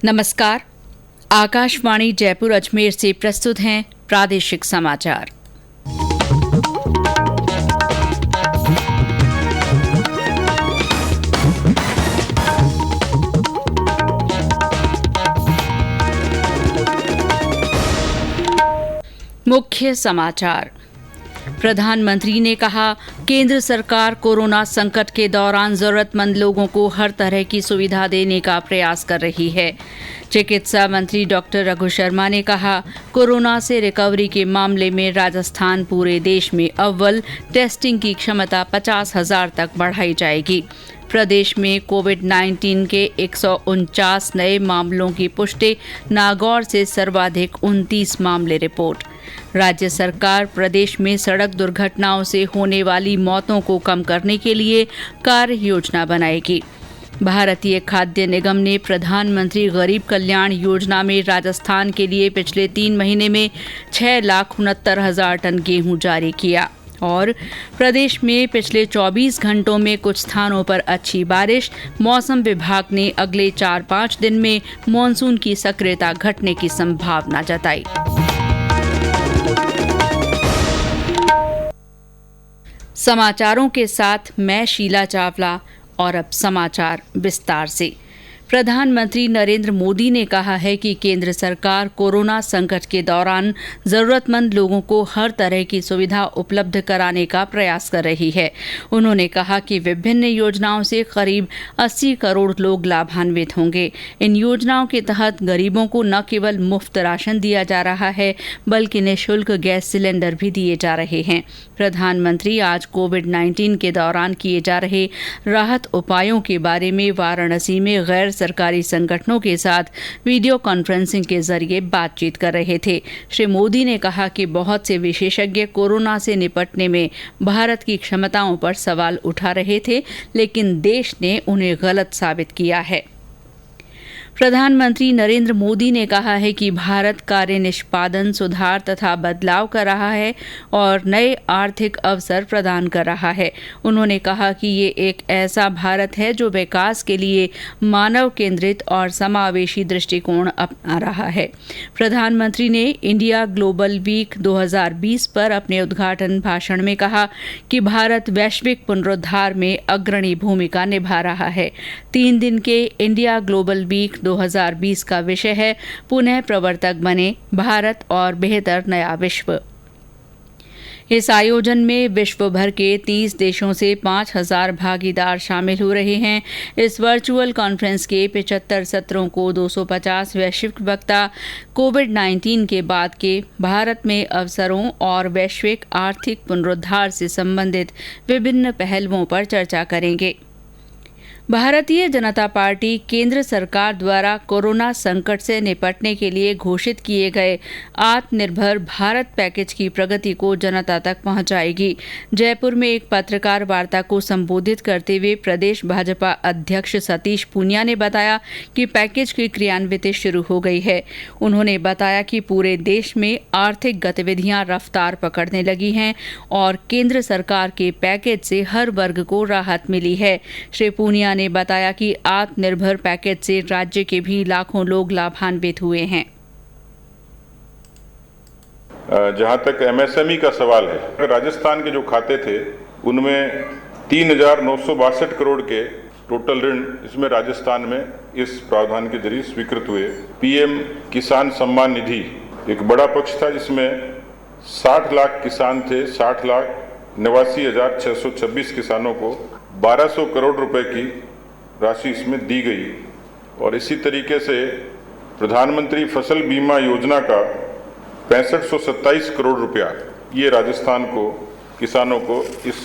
नमस्कार। आकाशवाणी जयपुर अजमेर से प्रस्तुत हैं प्रादेशिक समाचार। मुख्य समाचार। प्रधानमंत्री ने कहा, केंद्र सरकार कोरोना संकट के दौरान जरूरतमंद लोगों को हर तरह की सुविधा देने का प्रयास कर रही है। चिकित्सा मंत्री डॉक्टर रघु शर्मा ने कहा, कोरोना से रिकवरी के मामले में राजस्थान पूरे देश में अव्वल, टेस्टिंग की क्षमता 50,000 तक बढ़ाई जाएगी। प्रदेश में कोविड-19 के 149 नए मामलों की पुष्टि, नागौर से सर्वाधिक 29 मामले रिपोर्ट। राज्य सरकार प्रदेश में सड़क दुर्घटनाओं से होने वाली मौतों को कम करने के लिए कार्य योजना बनाएगी। भारतीय खाद्य निगम ने प्रधानमंत्री गरीब कल्याण योजना में राजस्थान के लिए पिछले 3 महीने में 6,69,000 टन गेहूं जारी किया। और प्रदेश में पिछले 24 घंटों में कुछ स्थानों पर अच्छी बारिश, मौसम विभाग ने अगले 4-5 दिन में मानसून की सक्रियता घटने की संभावना जताई। समाचारों के साथ मैं शीला चावला और अब समाचार विस्तार से। प्रधानमंत्री नरेंद्र मोदी ने कहा है कि केंद्र सरकार कोरोना संकट के दौरान जरूरतमंद लोगों को हर तरह की सुविधा उपलब्ध कराने का प्रयास कर रही है। उन्होंने कहा कि विभिन्न योजनाओं से करीब 80 करोड़ लोग लाभान्वित होंगे। इन योजनाओं के तहत गरीबों को न केवल मुफ्त राशन दिया जा रहा है, बल्कि निःशुल्क गैस सिलेंडर भी दिए जा रहे हैं। प्रधानमंत्री आज कोविड-19 के दौरान किए जा रहे राहत उपायों के बारे में वाराणसी में गैर सरकारी संगठनों के साथ वीडियो कॉन्फ्रेंसिंग के जरिए बातचीत कर रहे थे। श्री मोदी ने कहा कि बहुत से विशेषज्ञ कोरोना से निपटने में भारत की क्षमताओं पर सवाल उठा रहे थे, लेकिन देश ने उन्हें गलत साबित किया है। प्रधानमंत्री नरेंद्र मोदी ने कहा है कि भारत कार्य निष्पादन, सुधार तथा बदलाव कर रहा है और नए आर्थिक अवसर प्रदान कर रहा है। उन्होंने कहा कि ये एक ऐसा भारत है जो विकास के लिए मानव केंद्रित और समावेशी दृष्टिकोण अपना रहा है। प्रधानमंत्री ने इंडिया ग्लोबल वीक 2020 पर अपने उद्घाटन भाषण में कहा कि भारत वैश्विक पुनरुद्धार में अग्रणी भूमिका निभा रहा है। 3 दिन के इंडिया ग्लोबल वीक 2020 का विषय है, पुनः प्रवर्तक बने भारत और बेहतर नया विश्व। इस आयोजन में विश्व भर के 30 देशों से 5,000 भागीदार शामिल हो रहे हैं। इस वर्चुअल कॉन्फ्रेंस के 75 सत्रों को 250 वैश्विक वक्ता कोविड-19 के बाद के भारत में अवसरों और वैश्विक आर्थिक पुनरुद्धार से संबंधित विभिन्न पहलुओं पर चर्चा करेंगे। भारतीय जनता पार्टी केंद्र सरकार द्वारा कोरोना संकट से निपटने के लिए घोषित किए गए आत्मनिर्भर भारत पैकेज की प्रगति को जनता तक पहुंचाएगी। जयपुर में एक पत्रकार वार्ता को संबोधित करते हुए प्रदेश भाजपा अध्यक्ष सतीश पूनिया ने बताया कि पैकेज की क्रियान्विति शुरू हो गई है। उन्होंने बताया कि पूरे देश में आर्थिक गतिविधियां रफ्तार पकड़ने लगी हैं और केंद्र सरकार के पैकेज से हर वर्ग को राहत मिली है। श्री पूनिया ने बताया कि आत्मनिर्भर पैकेज से राज्य के भी लाखों लोग लाभान्वित हुए हैं। जहां तक एमएसएमई का सवाल है, राजस्थान के जो खाते थे उनमें 3,962 करोड़ के टोटल ऋण इसमें राजस्थान में इस प्रावधान के जरिए स्वीकृत हुए। पीएम किसान सम्मान निधि एक बड़ा पक्ष था, जिसमें 60 लाख किसान थे। 60,89,626 किसानों को 1,200 करोड़ रुपए की राशि इसमें दी गई। और इसी तरीके से प्रधानमंत्री फसल बीमा योजना का 6527 करोड़ रुपया ये राजस्थान को, किसानों को इस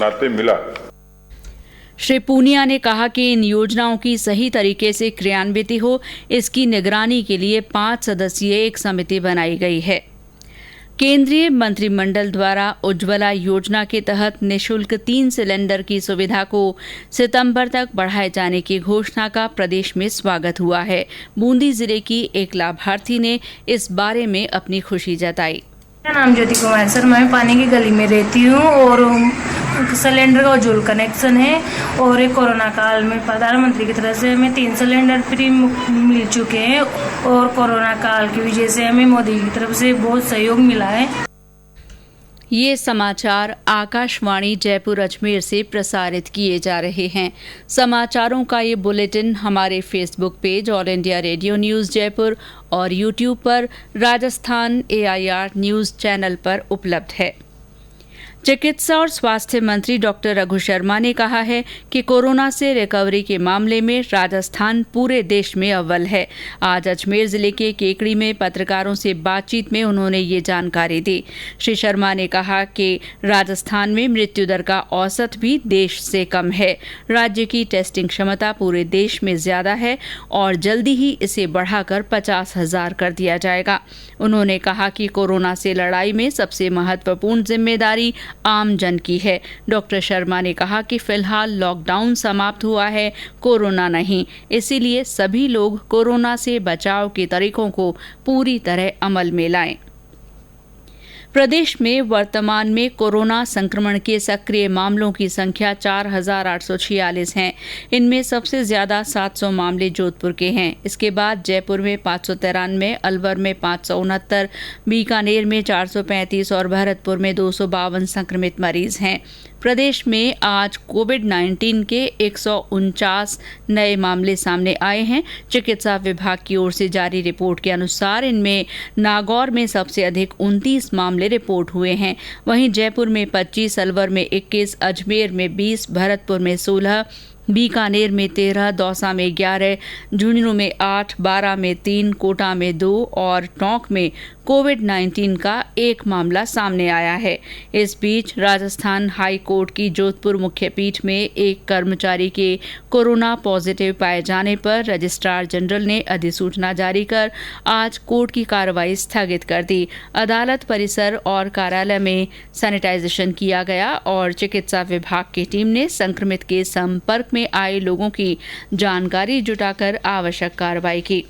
नाते मिला। श्री पूनिया ने कहा कि इन योजनाओं की सही तरीके से क्रियान्विति हो, इसकी निगरानी के लिए 5 सदस्यीय एक समिति बनाई गई है। केंद्रीय मंत्रिमंडल द्वारा उज्ज्वला योजना के तहत निःशुल्क 3 सिलेंडर की सुविधा को सितंबर तक बढ़ाए जाने की घोषणा का प्रदेश में स्वागत हुआ है। बूंदी जिले की एक लाभार्थी ने इस बारे में अपनी खुशी जताई। मेरा नाम ज्योति कुमार सर, मैं पानी की गली में रहती हूँ और सिलेंडर का उज्ज्वल कनेक्शन है और एक कोरोना काल में प्रधानमंत्री की तरफ से हमें 3 सिलेंडर फ्री मिल चुके हैं और कोरोना काल की वजह से हमें मोदी की तरफ से बहुत सहयोग मिला है। ये समाचार आकाशवाणी जयपुर अजमेर से प्रसारित किए जा रहे हैं। समाचारों का ये बुलेटिन हमारे Facebook page all India radio news Jaipur और यूट्यूब पर राजस्थान AIR न्यूज़ चैनल पर उपलब्ध है। चिकित्सा और स्वास्थ्य मंत्री डॉक्टर रघु शर्मा ने कहा है कि कोरोना से रिकवरी के मामले में राजस्थान पूरे देश में अव्वल है। आज अजमेर जिले के केकड़ी में पत्रकारों से बातचीत में उन्होंने ये जानकारी दी। श्री शर्मा ने कहा कि राजस्थान में मृत्यु दर का औसत भी देश से कम है। राज्य की टेस्टिंग क्षमता पूरे देश में ज्यादा है और जल्दी ही इसे बढ़ाकर 50,000 कर दिया जाएगा। उन्होंने कहा कि कोरोना से लड़ाई में सबसे महत्वपूर्ण जिम्मेदारी आम जन की है। डॉक्टर शर्मा ने कहा कि फिलहाल लॉकडाउन समाप्त हुआ है, कोरोना नहीं। इसीलिए सभी लोग कोरोना से बचाव के तरीकों को पूरी तरह अमल में लाएं। प्रदेश में वर्तमान में कोरोना संक्रमण के सक्रिय मामलों की संख्या 4,846 है। इनमें सबसे ज्यादा 700 मामले जोधपुर के हैं। इसके बाद जयपुर में 593, अलवर में 569, बीकानेर में 435 और भरतपुर में 252 संक्रमित मरीज हैं। प्रदेश में आज कोविड-19 के 149 नए मामले सामने आए हैं। चिकित्सा विभाग की ओर से जारी रिपोर्ट के अनुसार इनमें नागौर में सबसे अधिक 29 मामले रिपोर्ट हुए हैं। वहीं जयपुर में 25, अलवर में 21, अजमेर में 20, भरतपुर में 16, बीकानेर में 13, दौसा में 11, झुंझुनू में 8, बारां में 3, कोटा में 2 और टोंक में कोविड-19 का एक मामला सामने आया है। इस बीच राजस्थान हाई कोर्ट की जोधपुर मुख्य पीठ में एक कर्मचारी के कोरोना पॉजिटिव पाए जाने पर रजिस्ट्रार जनरल ने अधिसूचना जारी कर आज कोर्ट की कार्रवाई स्थगित कर दी। अदालत परिसर और कार्यालय में सैनिटाइजेशन किया गया और चिकित्सा विभाग की टीम ने संक्रमित के संपर्क में आए लोगों की जानकारी जुटाकर आवश्यक कार्रवाई की।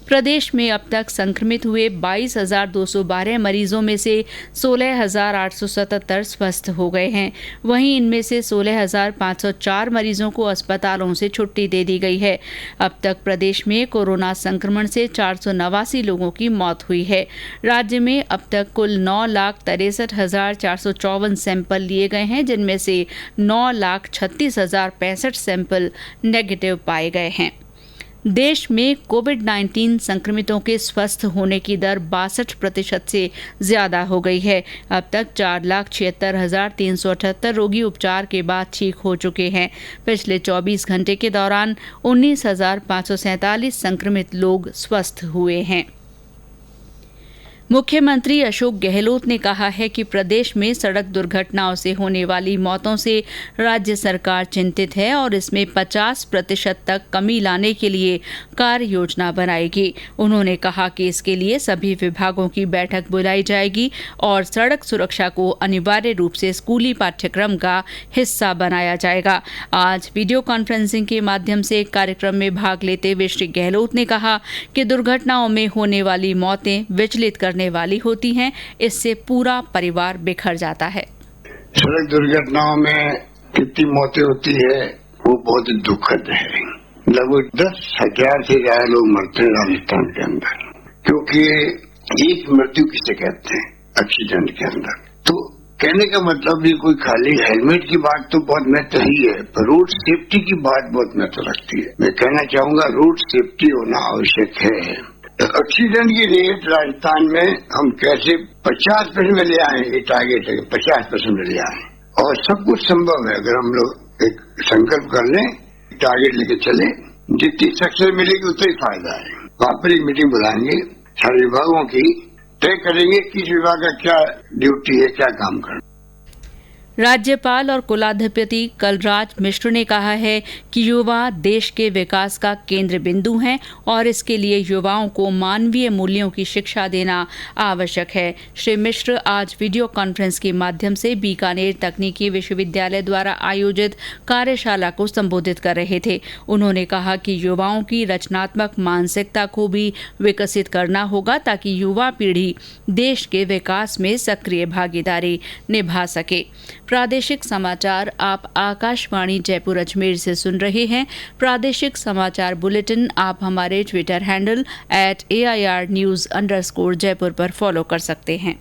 प्रदेश में अब तक संक्रमित हुए 22,212 मरीजों में से 16,877 स्वस्थ हो गए हैं। वहीं इनमें से 16,504 मरीजों को अस्पतालों से छुट्टी दे दी गई है। अब तक प्रदेश में कोरोना संक्रमण से 489 लोगों की मौत हुई है। राज्य में अब तक कुल 9,63,454 सैंपल लिए गए हैं, जिनमें से 9,36,065 सैंपल नेगेटिव पाए गए हैं। देश में कोविड-19 संक्रमितों के स्वस्थ होने की दर 62% से ज्यादा हो गई है। अब तक 4,76,378 रोगी उपचार के बाद ठीक हो चुके हैं। पिछले 24 घंटे के दौरान 19,547 संक्रमित लोग स्वस्थ हुए हैं। मुख्यमंत्री अशोक गहलोत ने कहा है कि प्रदेश में सड़क दुर्घटनाओं से होने वाली मौतों से राज्य सरकार चिंतित है और इसमें 50% तक कमी लाने के लिए कार्य योजना बनाएगी। उन्होंने कहा कि इसके लिए सभी विभागों की बैठक बुलाई जाएगी और सड़क सुरक्षा को अनिवार्य रूप से स्कूली पाठ्यक्रम का हिस्सा बनाया जाएगा। आज वीडियो कॉन्फ्रेंसिंग के माध्यम से एक कार्यक्रम में भाग लेते हुए श्री गहलोत ने कहा कि दुर्घटनाओं में होने वाली मौतें विचलित करने वाली होती हैं। इससे पूरा परिवार बिखर जाता है। सड़क दुर्घटनाओं में कितनी मौतें होती है वो बहुत दुखद है। लगभग 10,000 से ज्यादा लोग मरते हैं राजस्थान के अंदर, क्योंकि एक मृत्यु किसे कहते हैं एक्सीडेंट के अंदर। तो कहने का मतलब भी कोई खाली हेलमेट की बात तो बहुत महत्व ही है, पर रोड सेफ्टी की बात बहुत महत्व रखती है। मैं कहना चाहूंगा रोड सेफ्टी होना आवश्यक है। एक्सीडेंट की रेट राजस्थान में हम कैसे 50% में ले आए, ये टारगेट है 50% में ले आए और सब कुछ संभव है अगर हम लोग एक संकल्प कर लें, टारगेट लेके चले। जितनी सक्सेस मिलेगी उतना ही फायदा है। वहां पर एक मीटिंग बुलाएंगे सारे विभागों की, तय करेंगे किस विभाग का क्या ड्यूटी है, क्या काम करना। राज्यपाल और कुलाधिपति कलराज मिश्र ने कहा है कि युवा देश के विकास का केंद्र बिंदु हैं और इसके लिए युवाओं को मानवीय मूल्यों की शिक्षा देना आवश्यक है। श्री मिश्र आज वीडियो कॉन्फ्रेंस के माध्यम से बीकानेर तकनीकी विश्वविद्यालय द्वारा आयोजित कार्यशाला को संबोधित कर रहे थे। उन्होंने कहा कि युवाओं की रचनात्मक मानसिकता को भी विकसित करना होगा ताकि युवा पीढ़ी देश के विकास में सक्रिय भागीदारी निभा सके। प्रादेशिक समाचार आप आकाशवाणी जयपुर अजमेर से सुन रहे हैं। प्रादेशिक समाचार बुलेटिन आप हमारे ट्विटर हैंडल @AIRnews_जयपुर पर फॉलो कर सकते हैं।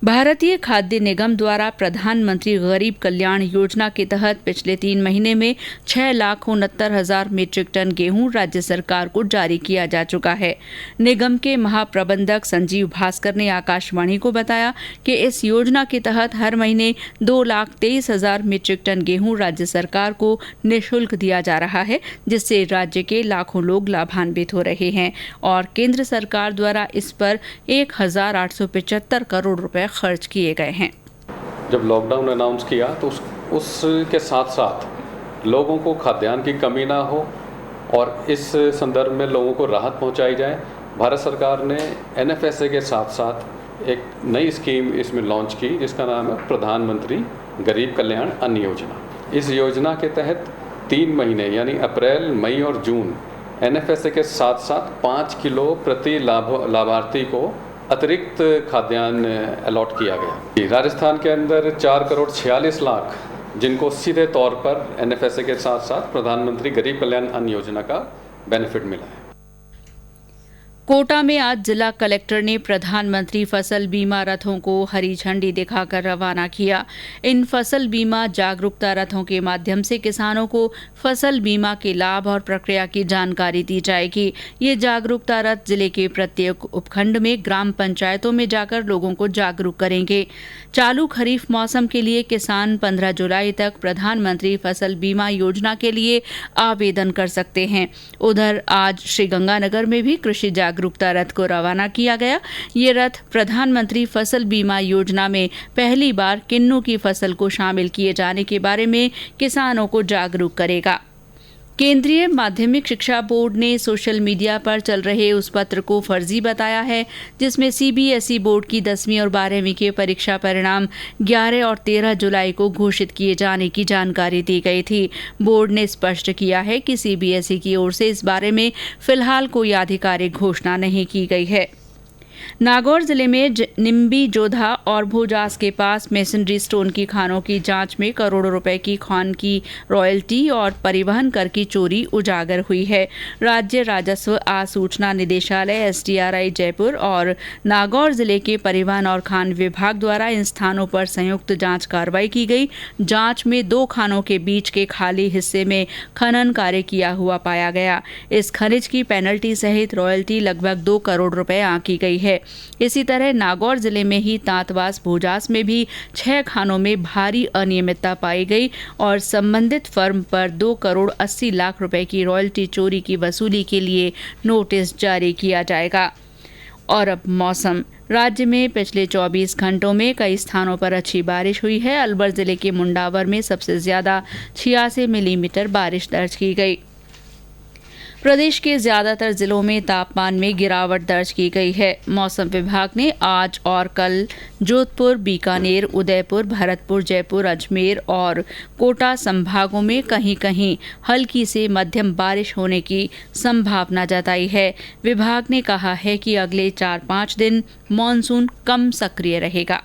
भारतीय खाद्य निगम द्वारा प्रधानमंत्री गरीब कल्याण योजना के तहत पिछले 3 महीने में 6,69,000 मीट्रिक टन गेहूं राज्य सरकार को जारी किया जा चुका है। निगम के महाप्रबंधक संजीव भास्कर ने आकाशवाणी को बताया कि इस योजना के तहत हर महीने 2,23,000 मीट्रिक टन गेहूं राज्य सरकार को निःशुल्क दिया जा रहा है, जिससे राज्य के लाखों लोग लाभान्वित हो रहे हैं और केंद्र सरकार द्वारा इस पर 1,875 करोड़ रुपए खर्च किए गए हैं। जब लॉकडाउन अनाउंस किया तो उसके साथ साथ लोगों को खाद्यान्न की कमी ना हो और इस संदर्भ में लोगों को राहत पहुंचाई जाए, भारत सरकार ने NFSA के साथ साथ एक नई स्कीम इसमें लॉन्च की जिसका नाम है प्रधानमंत्री गरीब कल्याण अन्न योजना। इस योजना के तहत 3 महीने यानी अप्रैल, मई और जून NFSA के साथ साथ 5 किलो प्रति लाभार्थी को अतिरिक्त खाद्यान्न अलॉट किया गया। राजस्थान के अंदर 4,46,00,000 जिनको सीधे तौर पर NFSA के साथ साथ प्रधानमंत्री गरीब कल्याण अन्न योजना का बेनिफिट मिला है। कोटा में आज जिला कलेक्टर ने प्रधानमंत्री फसल बीमा रथों को हरी झंडी दिखाकर रवाना किया। इन फसल बीमा जागरूकता रथों के माध्यम से किसानों को फसल बीमा के लाभ और प्रक्रिया की जानकारी दी जाएगी। ये जागरूकता रथ जिले के प्रत्येक उपखंड में ग्राम पंचायतों में जाकर लोगों को जागरूक करेंगे। चालू खरीफ मौसम के लिए किसान 15 जुलाई तक प्रधानमंत्री फसल बीमा योजना के लिए आवेदन कर सकते हैं। उधर आज श्रीगंगानगर में भी कृषि जागरूकता रथ को रवाना किया गया। ये रथ प्रधानमंत्री फसल बीमा योजना में पहली बार किन्नू की फसल को शामिल किए जाने के बारे में किसानों को जागरूक करेगा। केंद्रीय माध्यमिक शिक्षा बोर्ड ने सोशल मीडिया पर चल रहे उस पत्र को फर्जी बताया है जिसमें CBSE बोर्ड की 10वीं और 12वीं के परीक्षा परिणाम 11 और 13 जुलाई को घोषित किए जाने की जानकारी दी गई थी। बोर्ड ने स्पष्ट किया है कि CBSE की ओर से इस बारे में फिलहाल कोई आधिकारिक घोषणा नहीं की गई है। नागौर जिले में निम्बी जोधा और भोजास के पास मेसनरी स्टोन की खानों की जांच में करोड़ों रुपए की खान की रॉयल्टी और परिवहन कर की चोरी उजागर हुई है। राज्य राजस्व आसूचना निदेशालय SDRI जयपुर और नागौर जिले के परिवहन और खान विभाग द्वारा इन स्थानों पर संयुक्त जांच कार्रवाई की गई। जांच में 2 खानों के बीच के खाली हिस्से में खनन कार्य किया हुआ पाया गया। इस खनिज की पेनल्टी सहित रॉयल्टी लगभग 2 करोड़ रुपए आंकी गई है। इसी तरह नागौर जिले में ही तांतवास भोजास में भी 6 खानों में भारी अनियमितता पाई गई और संबंधित फर्म पर 2 करोड़ 80 लाख रुपए की रॉयल्टी चोरी की वसूली के लिए नोटिस जारी किया जाएगा। और अब मौसम। राज्य में पिछले 24 घंटों में कई स्थानों पर अच्छी बारिश हुई है। अलवर जिले के मुंडावर में सबसे ज्यादा 86 मिलीमीटर बारिश दर्ज की गई। प्रदेश के ज्यादातर जिलों में तापमान में गिरावट दर्ज की गई है। मौसम विभाग ने आज और कल जोधपुर, बीकानेर, उदयपुर, भरतपुर, जयपुर, अजमेर और कोटा संभागों में कहीं-कहीं हल्की से मध्यम बारिश होने की संभावना जताई है। विभाग ने कहा है कि अगले 4-5 दिन मॉनसून कम सक्रिय रहेगा।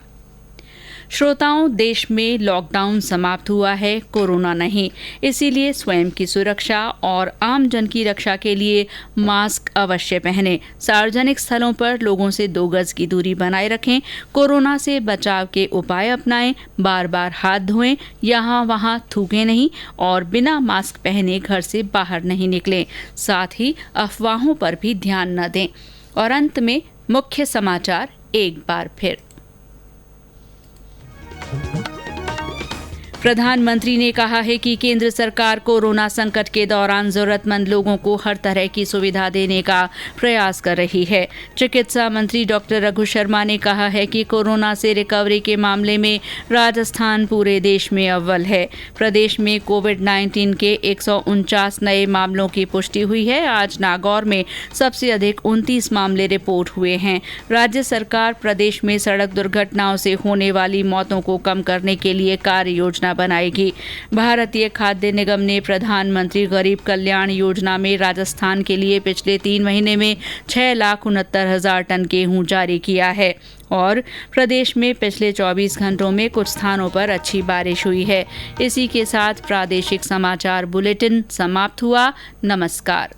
श्रोताओं, देश में लॉकडाउन समाप्त हुआ है, कोरोना नहीं। इसीलिए स्वयं की सुरक्षा और आमजन की रक्षा के लिए मास्क अवश्य पहनें। सार्वजनिक स्थलों पर लोगों से 2 गज की दूरी बनाए रखें। कोरोना से बचाव के उपाय अपनाएं। बार-बार हाथ धोएं, यहाँ वहाँ थूकें नहीं और बिना मास्क पहने घर से बाहर नहीं निकलें। साथ ही अफवाहों पर भी ध्यान न दें। और अंत में मुख्य समाचार एक बार फिर। प्रधानमंत्री ने कहा है कि केंद्र सरकार कोरोना संकट के दौरान जरूरतमंद लोगों को हर तरह की सुविधा देने का प्रयास कर रही है। चिकित्सा मंत्री डॉक्टर रघु शर्मा ने कहा है कि कोरोना से रिकवरी के मामले में राजस्थान पूरे देश में अव्वल है। प्रदेश में कोविड-19 के 149 नए मामलों की पुष्टि हुई है। आज नागौर में सबसे अधिक 29 मामले रिपोर्ट हुए हैं। राज्य सरकार प्रदेश में सड़क दुर्घटनाओं से होने वाली मौतों को कम करने के लिए कार्य योजना बनाएगी। भारतीय खाद्य निगम ने प्रधानमंत्री गरीब कल्याण योजना में राजस्थान के लिए पिछले 3 महीने में 6,69,000 टन गेहूं जारी किया है। और प्रदेश में पिछले 24 घंटों में कुछ स्थानों पर अच्छी बारिश हुई है। इसी के साथ प्रादेशिक समाचार बुलेटिन समाप्त हुआ। नमस्कार।